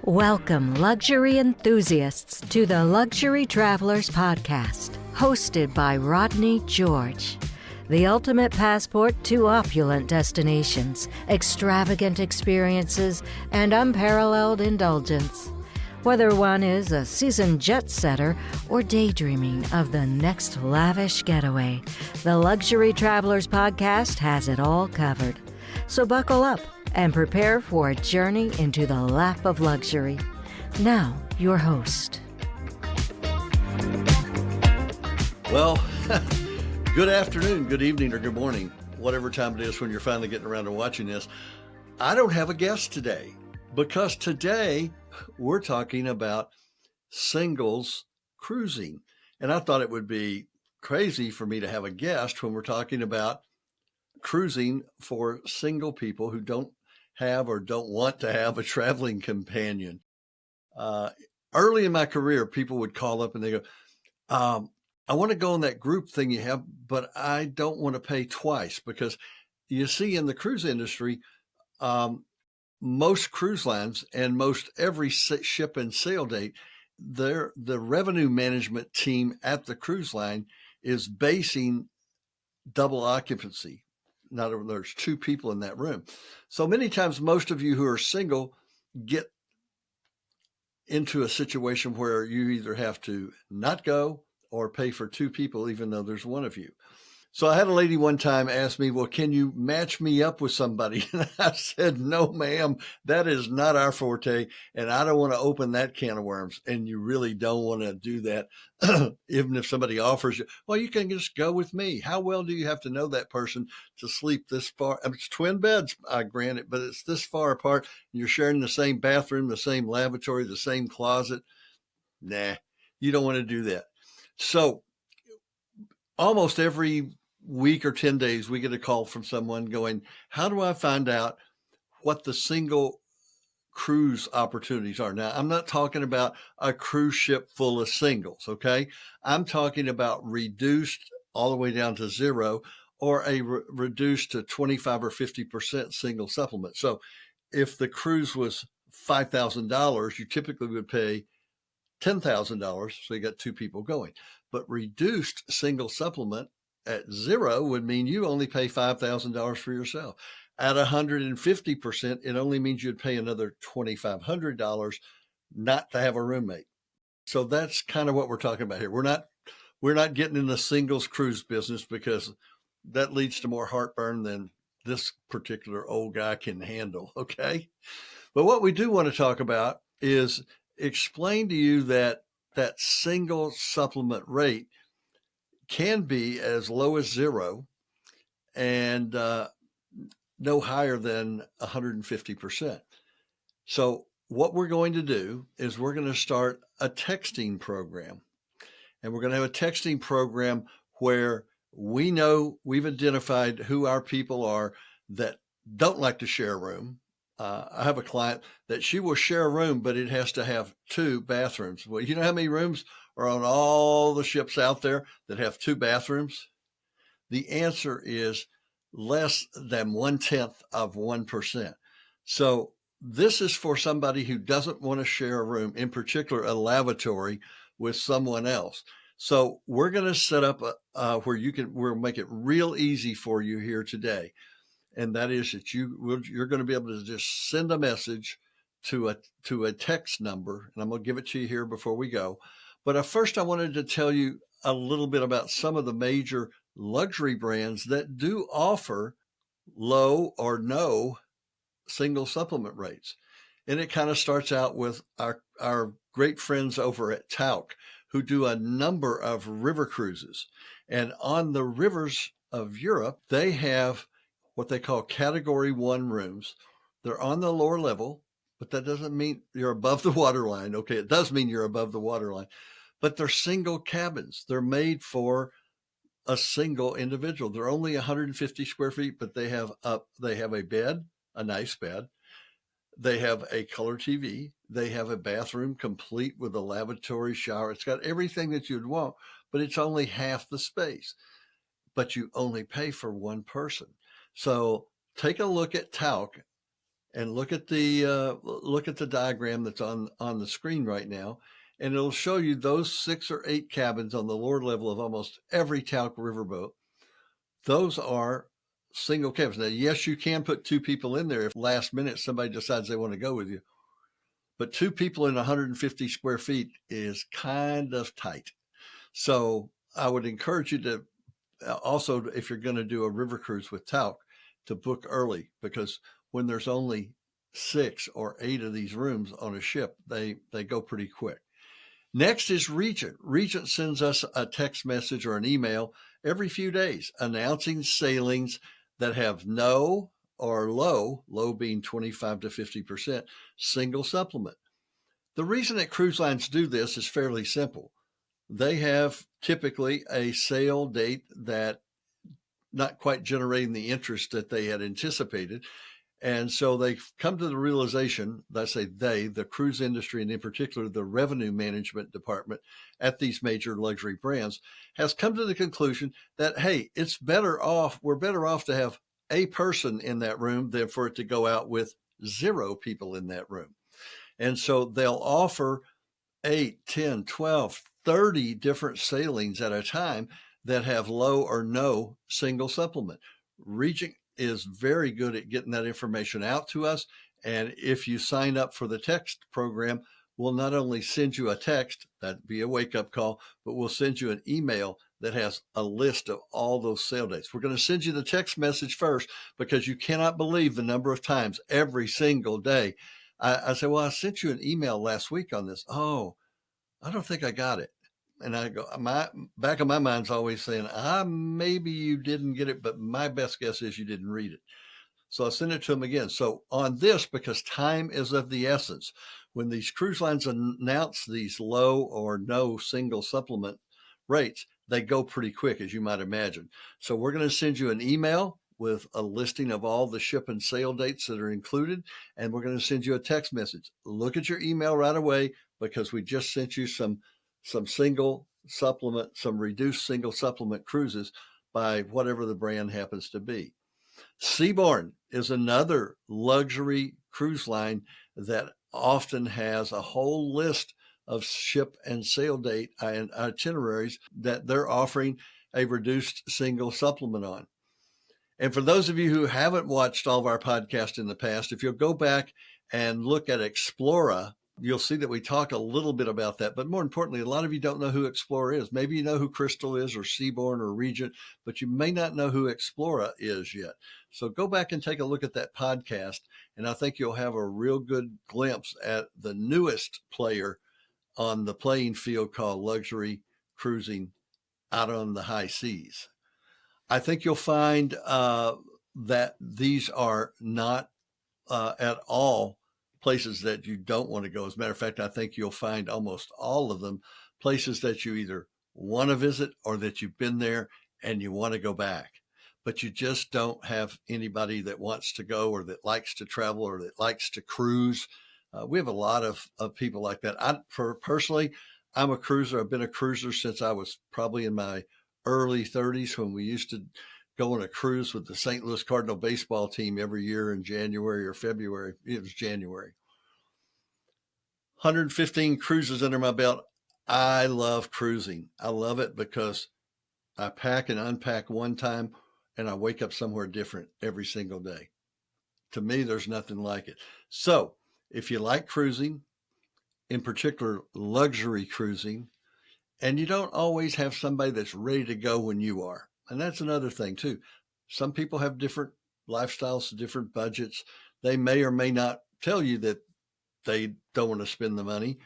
Welcome, luxury enthusiasts, to the Luxury Travelers Podcast, hosted by Rodney George. The ultimate passport to opulent destinations, extravagant experiences, and unparalleled indulgence. Whether one is a seasoned jet setter or daydreaming of the next lavish getaway, the Luxury Travelers Podcast has it all covered. So buckle up and prepare for a journey into the lap of luxury. Now, your host. Well, good afternoon, good evening, or good morning, whatever time it is when you're finally getting around to watching this. I don't have a guest today because today we're talking about singles cruising. And I thought it would be crazy for me to have a guest when we're talking about cruising for single people who don't have or don't want to have a traveling companion. Early in my career, people would call up and they go, I want to go on that group thing you have, but I don't want to pay twice, because you see in the cruise industry, most cruise lines and most every ship and sail date, the revenue management team at the cruise line is basing double occupancy. In other words, there's two people in that room. So many times, most of you who are single get into a situation where you either have to not go or pay for two people, even though there's one of you. So I had a lady one time ask me, well, can you match me up with somebody? And I said, no, ma'am, that is not our forte. And I don't want to open that can of worms. And you really don't want to do that. Even if somebody offers you, well, you can just go with me. How well do you have to know that person to sleep this far? I mean, it's twin beds, I grant it, but it's this far apart. You're sharing the same bathroom, the same lavatory, the same closet. Nah, you don't want to do that. So almost every week or 10 days, we get a call from someone going, how do I find out what the single cruise opportunities are? Now, I'm not talking about a cruise ship full of singles, okay? I'm talking about reduced all the way down to zero, or a reduced to 25 or 50% single supplement. So if the cruise was $5,000, you typically would pay $10,000, so you got two people going. But reduced single supplement at zero would mean you only pay $5,000 for yourself. At 150%, it only means you'd pay another $2,500 not to have a roommate. So that's kind of what we're talking about here. We're not getting in the singles cruise business, because that leads to more heartburn than this particular old guy can handle, okay? But what we do want to talk about is explain to you that single supplement rate can be as low as zero and no higher than 150%. So what we're going to do is we're going to start a texting program. And we're going to have a texting program where we know we've identified who our people are that don't like to share a room. I have a client that she will share a room, but it has to have two bathrooms. Well, you know how many rooms are on all the ships out there that have two bathrooms? The answer is less than 0.1%. So this is for somebody who doesn't want to share a room, in particular a lavatory, with someone else. So we're going to set up where we'll make it real easy for you here today. And that is that you're going to be able to just send a message to a text number, and I'm going to give it to you here before we go. But first, I wanted to tell you a little bit about some of the major luxury brands that do offer low or no single supplement rates. And it kind of starts out with our great friends over at Tauck, who do a number of river cruises. And on the rivers of Europe, they have what they call Category 1 rooms. They're on the lower level, but that doesn't mean you're above the waterline. Okay, it does mean you're above the waterline, but they're single cabins. They're made for a single individual. They're only 150 square feet, but they have a bed, a nice bed. They have a color TV. They have a bathroom complete with a lavatory, shower. It's got everything that you'd want, but it's only half the space. But you only pay for one person. So take a look at Tauck and look at the diagram that's on the screen right now, and it'll show you those 6 or 8 cabins on the lower level of almost every Tauck River boat. Those are single cabins. Now, yes, you can put 2 people in there if last minute somebody decides they want to go with you, but 2 people in 150 square feet is kind of tight. So I would encourage you to also, if you're going to do a river cruise with Tauck, to book early, because when there's only 6 or 8 of these rooms on a ship, they go pretty quick. Next is Regent. Regent sends us a text message or an email every few days announcing sailings that have no or low being 25 to 50%, single supplement. The reason that cruise lines do this is fairly simple. They have typically a sail date that not quite generating the interest that they had anticipated. And so they've come to the realization, the cruise industry, and in particular, the revenue management department at these major luxury brands, has come to the conclusion that, hey, we're better off to have a person in that room than for it to go out with 0 people in that room. And so they'll offer 8, 10, 12, 30 different sailings at a time that have low or no single supplement. Regent is very good at getting that information out to us. And if you sign up for the text program, we'll not only send you a text, that'd be a wake-up call, but we'll send you an email that has a list of all those sail dates. We're going to send you the text message first, because you cannot believe the number of times every single day I say, well, I sent you an email last week on this. Oh, I don't think I got it. And I go, my back of my mind's always saying, maybe you didn't get it, but my best guess is you didn't read it. So I sent it to him again. So on this, because time is of the essence, when these cruise lines announce these low or no single supplement rates, they go pretty quick, as you might imagine. So we're going to send you an email with a listing of all the ship and sail dates that are included, and we're going to send you a text message. Look at your email right away, because we just sent you some single supplement, some reduced single supplement cruises by whatever the brand happens to be. Seabourn is another luxury cruise line that often has a whole list of ship and sail date and itineraries that they're offering a reduced single supplement on. And for those of you who haven't watched all of our podcasts in the past, if you'll go back and look at Explora, you'll see that we talk a little bit about that. But more importantly, a lot of you don't know who Explora is. Maybe you know who Crystal is, or Seabourn, or Regent, but you may not know who Explora is yet. So go back and take a look at that podcast, and I think you'll have a real good glimpse at the newest player on the playing field called luxury cruising out on the high seas. I think you'll find that these are not at all places that you don't want to go. As a matter of fact, I think you'll find almost all of them places that you either want to visit or that you've been there and you want to go back, but you just don't have anybody that wants to go, or that likes to travel, or that likes to cruise. We have a lot of people like that. Personally, I'm a cruiser. I've been a cruiser since I was probably in my early 30s, when we used to go on a cruise with the St. Louis Cardinal baseball team every year in January or February. It was January. 115 cruises under my belt. I love cruising. I love it because I pack and unpack one time, and I wake up somewhere different every single day. To me, there's nothing like it. So if you like cruising, in particular luxury cruising, and you don't always have somebody that's ready to go when you are. And that's another thing too. Some people have different lifestyles, different budgets. They may or may not tell you that they don't want to spend the money.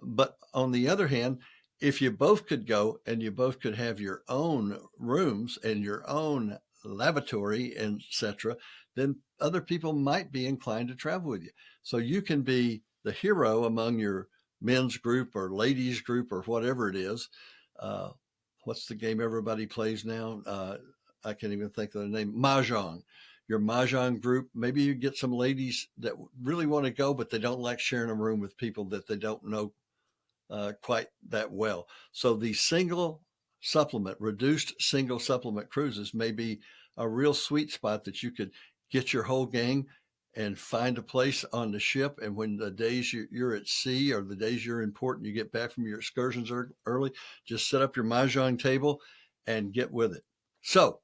But on the other hand, if you both could go and you both could have your own rooms and your own lavatory, etc., then other people might be inclined to travel with you. So you can be the hero among your men's group or ladies group or whatever it is. What's the game everybody plays now? I can't even think of the name. Mahjong. Your Mahjong group, maybe you get some ladies that really want to go, but they don't like sharing a room with people that they don't know quite that well. So the reduced single supplement cruises may be a real sweet spot that you could get your whole gang and find a place on the ship. And when the days you're at sea or the days you're in port and you get back from your excursions early, just set up your mahjong table and get with it. So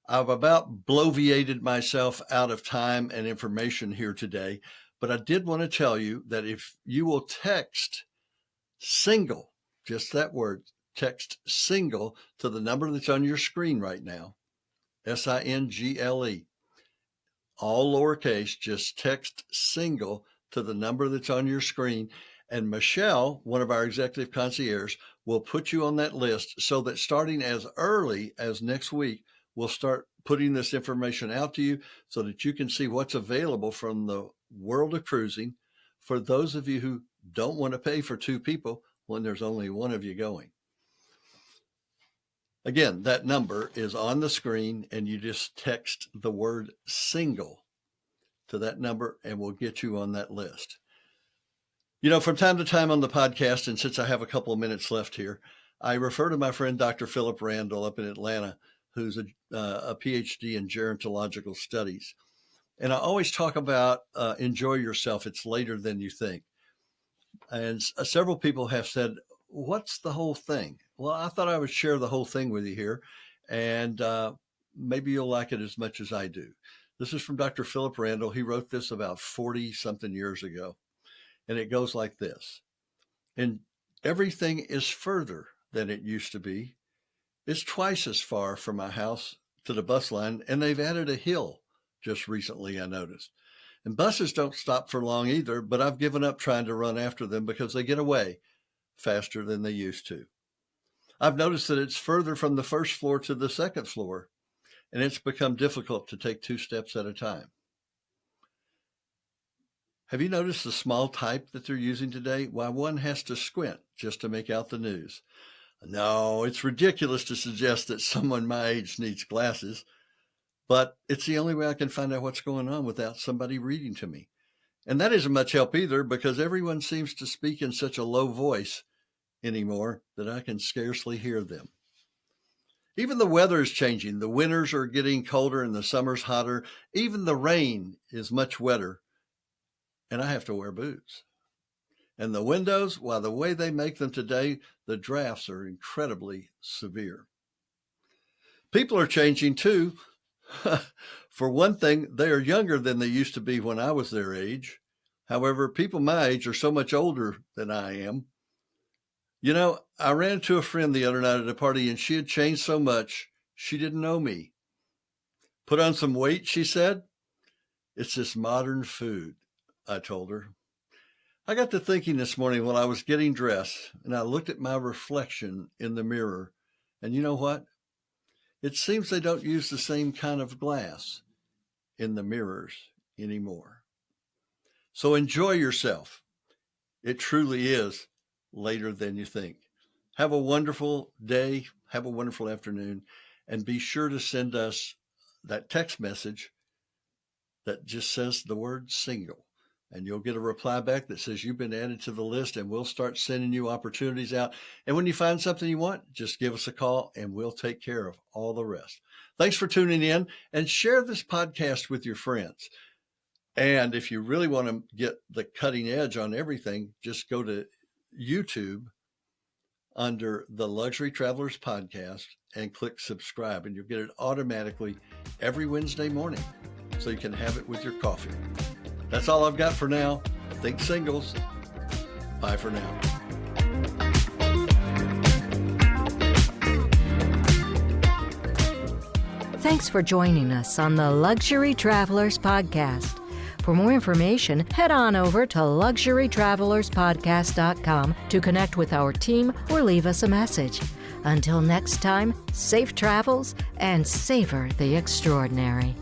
I've about bloviated myself out of time and information here today, but I did want to tell you that if you will text single, just that word, text single to the number that's on your screen right now, SINGLE, all lowercase, just text single to the number that's on your screen. And Michelle, one of our executive concierges, will put you on that list so that starting as early as next week, we'll start putting this information out to you so that you can see what's available from the world of cruising for those of you who don't want to pay for two people when there's only one of you going. Again, that number is on the screen, and you just text the word single to that number and we'll get you on that list. You know, from time to time on the podcast, and since I have a couple of minutes left here, I refer to my friend Dr. Philip Randall up in Atlanta, who's a PhD in gerontological studies. And I always talk about enjoy yourself. It's later than you think. And several people have said, what's the whole thing? Well, I thought I would share the whole thing with you here, and maybe you'll like it as much as I do. This is from Dr. Philip Randall. He wrote this about 40-something years ago, and it goes like this. And everything is further than it used to be. It's twice as far from my house to the bus line, and they've added a hill just recently, I noticed. And buses don't stop for long either, but I've given up trying to run after them because they get away faster than they used to. I've noticed that it's further from the first floor to the second floor, and it's become difficult to take 2 steps at a time. Have you noticed the small type that they're using today? Why, one has to squint just to make out the news. No, it's ridiculous to suggest that someone my age needs glasses, but it's the only way I can find out what's going on without somebody reading to me. And that isn't much help either, because everyone seems to speak in such a low voice anymore that I can scarcely hear them. Even the weather is changing. The winters are getting colder and the summers hotter. Even the rain is much wetter, and I have to wear boots. And the windows, well, the way they make them today, the drafts are incredibly severe. People are changing too. For one thing, they are younger than they used to be when I was their age. However, people my age are so much older than I am. You know, I ran into a friend the other night at a party, and she had changed so much, she didn't know me. Put on some weight, she said. It's this modern food, I told her. I got to thinking this morning while I was getting dressed, and I looked at my reflection in the mirror, and you know what? It seems they don't use the same kind of glass in the mirrors anymore. So enjoy yourself. It truly is later than you think. Have a wonderful day. Have a wonderful afternoon. And be sure to send us that text message that just says the word single. And you'll get a reply back that says you've been added to the list, and we'll start sending you opportunities out. And when you find something you want, just give us a call and we'll take care of all the rest. Thanks for tuning in, and share this podcast with your friends. And if you really want to get the cutting edge on everything, just go to YouTube under the Luxury Travelers Podcast and click subscribe, and you'll get it automatically every Wednesday morning so you can have it with your coffee. That's all I've got for now. Think singles. Bye for now. Thanks for joining us on the Luxury Travelers Podcast. For more information, head on over to luxurytravelerspodcast.com to connect with our team or leave us a message. Until next time, safe travels and savor the extraordinary.